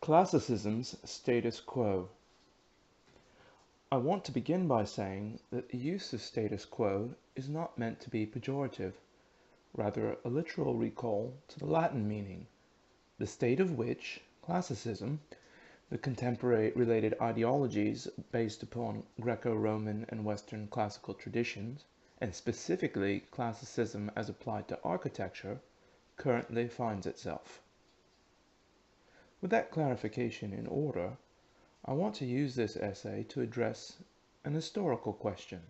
Classicism's status quo. I want to begin by saying that the use of status quo is not meant to be pejorative, rather a literal recall to the Latin meaning, the state of which classicism, the contemporary related ideologies based upon Greco-Roman and Western classical traditions, and specifically classicism as applied to architecture, currently finds itself. With that clarification in order, I want to use this essay to address an historical question,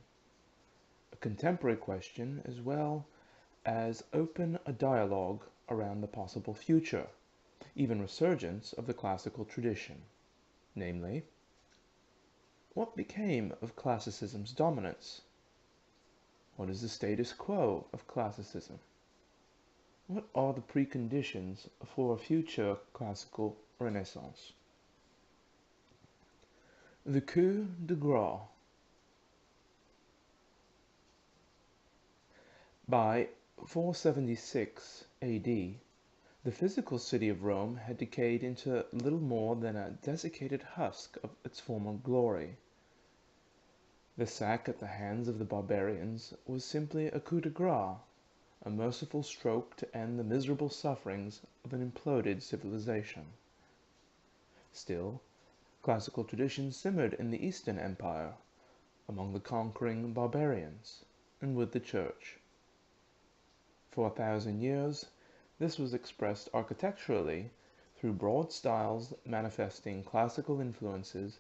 a contemporary question, as well as open a dialogue around the possible future, even resurgence of the classical tradition. Namely, what became of classicism's dominance? What is the status quo of classicism? What are the preconditions for a future classical renaissance? The coup de grace. By 476 AD, the physical city of Rome had decayed into little more than a desiccated husk of its former glory. The sack at the hands of the barbarians was simply a coup de grace, a merciful stroke to end the miserable sufferings of an imploded civilization. Still, classical tradition simmered in the Eastern Empire, among the conquering barbarians, and with the Church. For 1,000 years, this was expressed architecturally through broad styles manifesting classical influences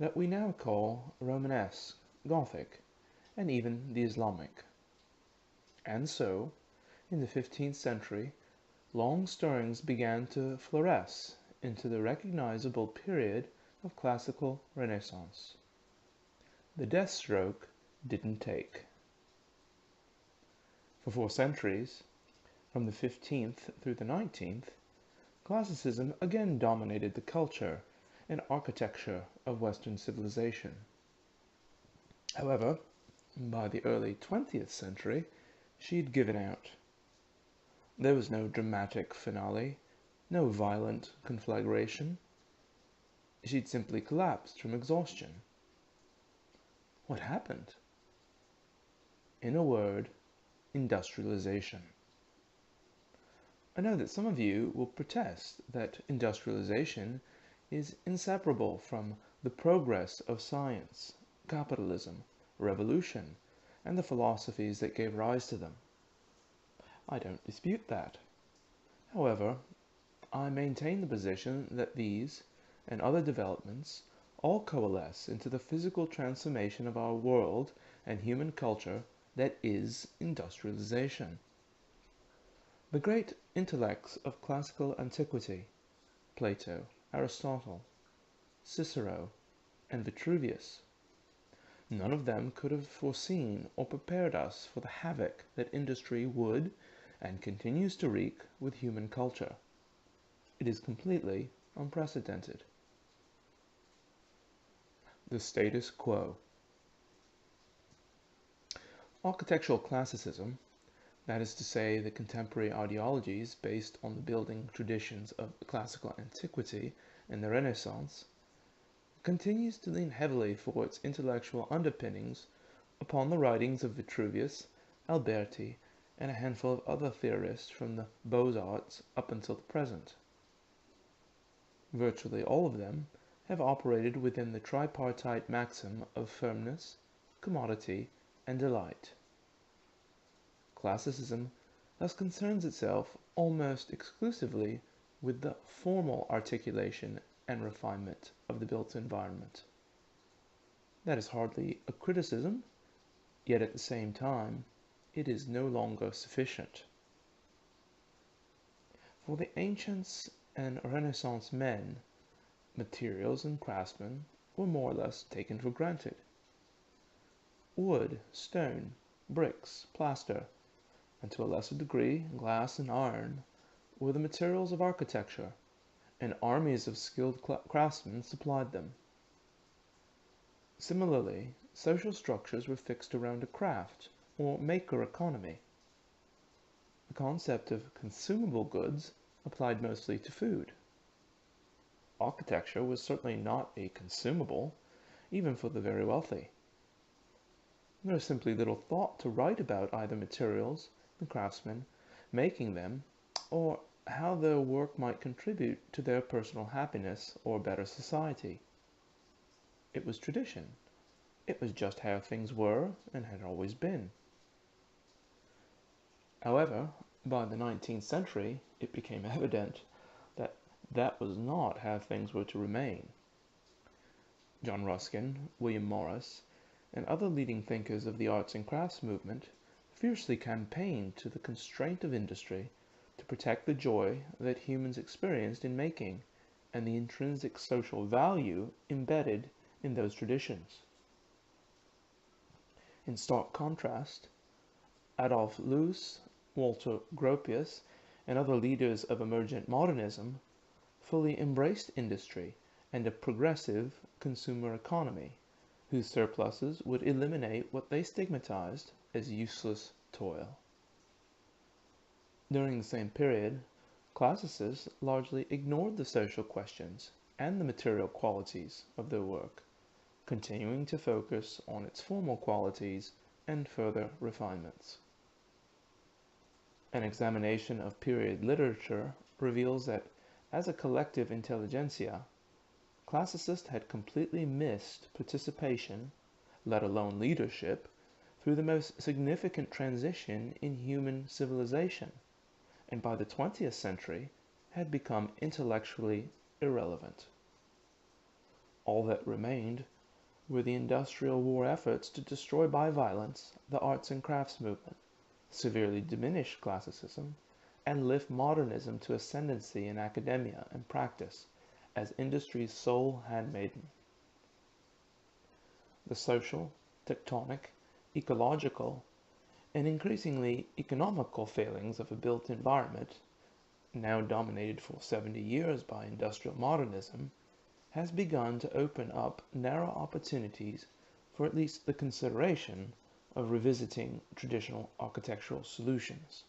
that we now call Romanesque, Gothic, and even the Islamic. And so, in the 15th century, long stirrings began to flourish into the recognizable period of classical Renaissance. The death stroke didn't take. For 4 centuries, from the 15th through the 19th, classicism again dominated the culture and architecture of Western civilization. However, by the early 20th century, she'd given out. There was no dramatic finale, no violent conflagration. She'd simply collapsed from exhaustion. What happened? In a word, industrialization. I know that some of you will protest that industrialization is inseparable from the progress of science, capitalism, revolution, and the philosophies that gave rise to them. I don't dispute that. However, I maintain the position that these and other developments all coalesce into the physical transformation of our world and human culture that is industrialization. The great intellects of classical antiquity, Plato, Aristotle, Cicero, and Vitruvius, none of them could have foreseen or prepared us for the havoc that industry would and continues to wreak with human culture. It is completely unprecedented. The status quo. Architectural classicism, that is to say the contemporary ideologies based on the building traditions of classical antiquity and the Renaissance, continues to lean heavily for its intellectual underpinnings upon the writings of Vitruvius, Alberti, and a handful of other theorists from the Beaux-Arts up until the present. Virtually all of them have operated within the tripartite maxim of firmness, commodity, and delight. Classicism thus concerns itself almost exclusively with the formal articulation and refinement of the built environment. That is hardly a criticism, yet at the same time, it is no longer sufficient. For the ancients and Renaissance men, materials and craftsmen were more or less taken for granted. Wood, stone, bricks, plaster, and to a lesser degree glass and iron, were the materials of architecture, and armies of skilled craftsmen supplied them. Similarly, social structures were fixed around a craft or maker economy. The concept of consumable goods applied mostly to food. architecture was certainly not a consumable, even for the very wealthy. There was simply little thought to write about either materials, the craftsmen making them, or how their work might contribute to their personal happiness or better society. It was tradition. It was just how things were and had always been. However, by the 19th century, it became evident that that was not how things were to remain. John Ruskin, William Morris, and other leading thinkers of the arts and crafts movement fiercely campaigned to the constraint of industry to protect the joy that humans experienced in making and the intrinsic social value embedded in those traditions. In stark contrast, Adolf Loos, Walter Gropius, and other leaders of emergent modernism fully embraced industry and a progressive consumer economy, whose surpluses would eliminate what they stigmatized as useless toil. During the same period, classicists largely ignored the social questions and the material qualities of their work, continuing to focus on its formal qualities and further refinements. An examination of period literature reveals that, as a collective intelligentsia, classicists had completely missed participation, let alone leadership, through the most significant transition in human civilization, and by the 20th century had become intellectually irrelevant. All that remained were the industrial war efforts to destroy by violence the arts and crafts movement, severely diminish classicism, and lift modernism to ascendancy in academia and practice as industry's sole handmaiden. The social, tectonic, ecological, and increasingly economical failings of a built environment, now dominated for 70 years by industrial modernism, has begun to open up narrow opportunities for at least the consideration of revisiting traditional architectural solutions.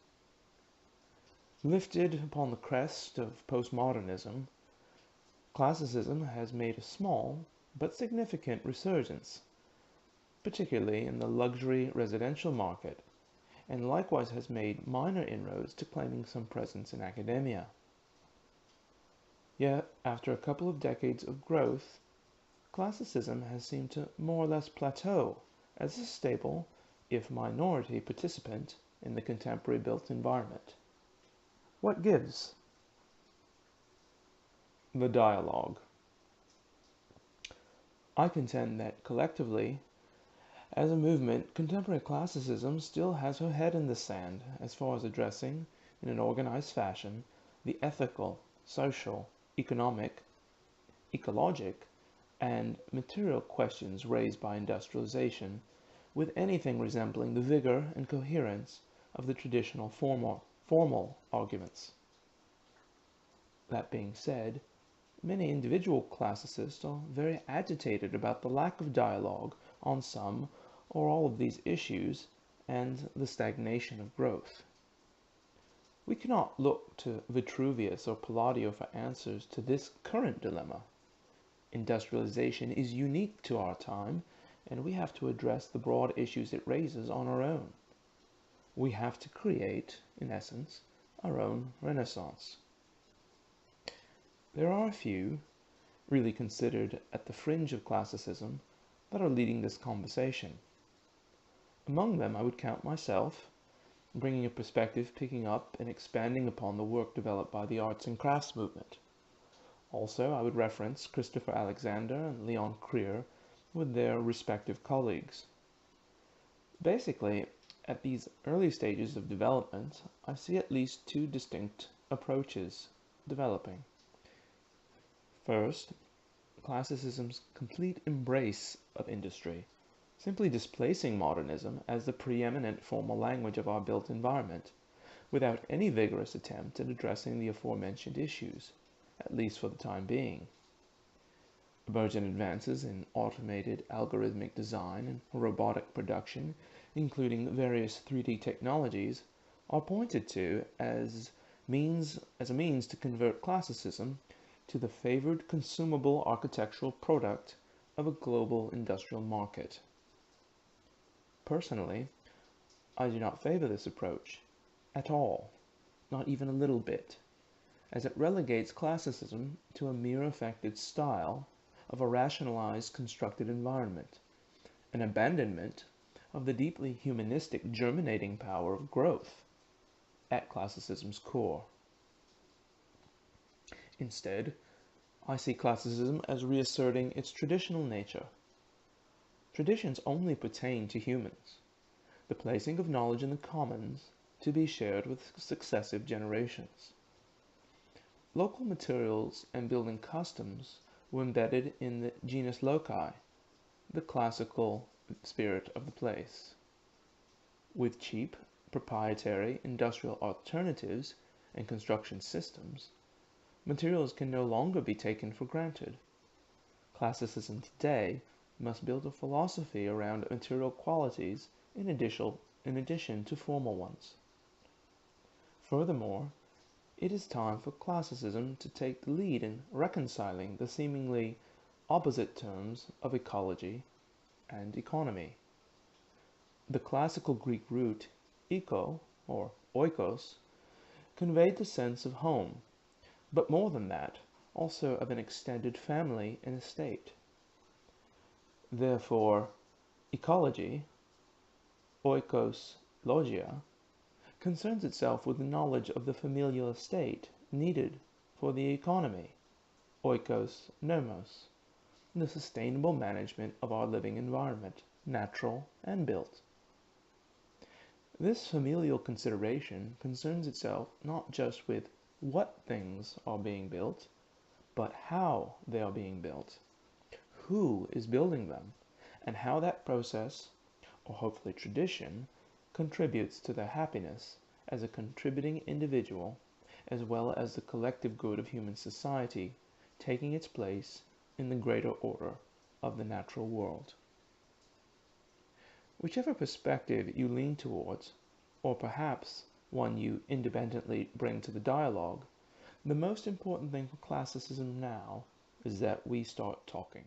Lifted upon the crest of postmodernism, classicism has made a small but significant resurgence, particularly in the luxury residential market, and likewise has made minor inroads to claiming some presence in academia. Yet, after a couple of decades of growth, classicism has seemed to more or less plateau as a stable, if minority, participant in the contemporary built environment. What gives? The dialogue. I contend that collectively, as a movement, contemporary classicism still has her head in the sand as far as addressing, in an organized fashion, the ethical, social, economic, ecologic, and material questions raised by industrialization with anything resembling the vigor and coherence of the traditional formal arguments. That being said, many individual classicists are very agitated about the lack of dialogue on some or all of these issues and the stagnation of growth. We cannot look to Vitruvius or Palladio for answers to this current dilemma. Industrialization is unique to our time, and we have to address the broad issues it raises on our own. We have to create, in essence, our own Renaissance. There are a few, really considered at the fringe of classicism, that are leading this conversation. Among them I would count myself, bringing a perspective picking up and expanding upon the work developed by the arts and crafts movement. Also, I would reference Christopher Alexander and Leon Krier with their respective colleagues. Basically, at these early stages of development, I see at least two distinct approaches developing. First, classicism's complete embrace of industry, simply displacing modernism as the preeminent formal language of our built environment, without any vigorous attempt at addressing the aforementioned issues, at least for the time being. Emergent advances in automated algorithmic design and robotic production, including various 3D technologies, are pointed to as a means to convert classicism to the favored consumable architectural product of a global industrial market. Personally, I do not favor this approach at all, not even a little bit, as it relegates classicism to a mere affected style of a rationalized constructed environment, an abandonment of the deeply humanistic germinating power of growth at classicism's core. Instead, I see classicism as reasserting its traditional nature. Traditions only pertain to humans, the placing of knowledge in the commons to be shared with successive generations. Local materials and building customs were embedded in the genus loci, the classical spirit of the place. With cheap, proprietary industrial alternatives and construction systems, materials can no longer be taken for granted. Classicism today must build a philosophy around material qualities in addition to formal ones. Furthermore, it is time for classicism to take the lead in reconciling the seemingly opposite terms of ecology and economy. The classical Greek root eco, or oikos, conveyed the sense of home, but more than that, also of an extended family and estate. Therefore, ecology, oikos logia, concerns itself with the knowledge of the familial estate needed for the economy, oikos nomos, the sustainable management of our living environment, natural and built. This familial consideration concerns itself not just with what things are being built, but how they are being built, who is building them, and how that process, or hopefully tradition, contributes to their happiness as a contributing individual, as well as the collective good of human society, taking its place in the greater order of the natural world. Whichever perspective you lean towards, or perhaps one you independently bring to the dialogue, the most important thing for classicism now is that we start talking.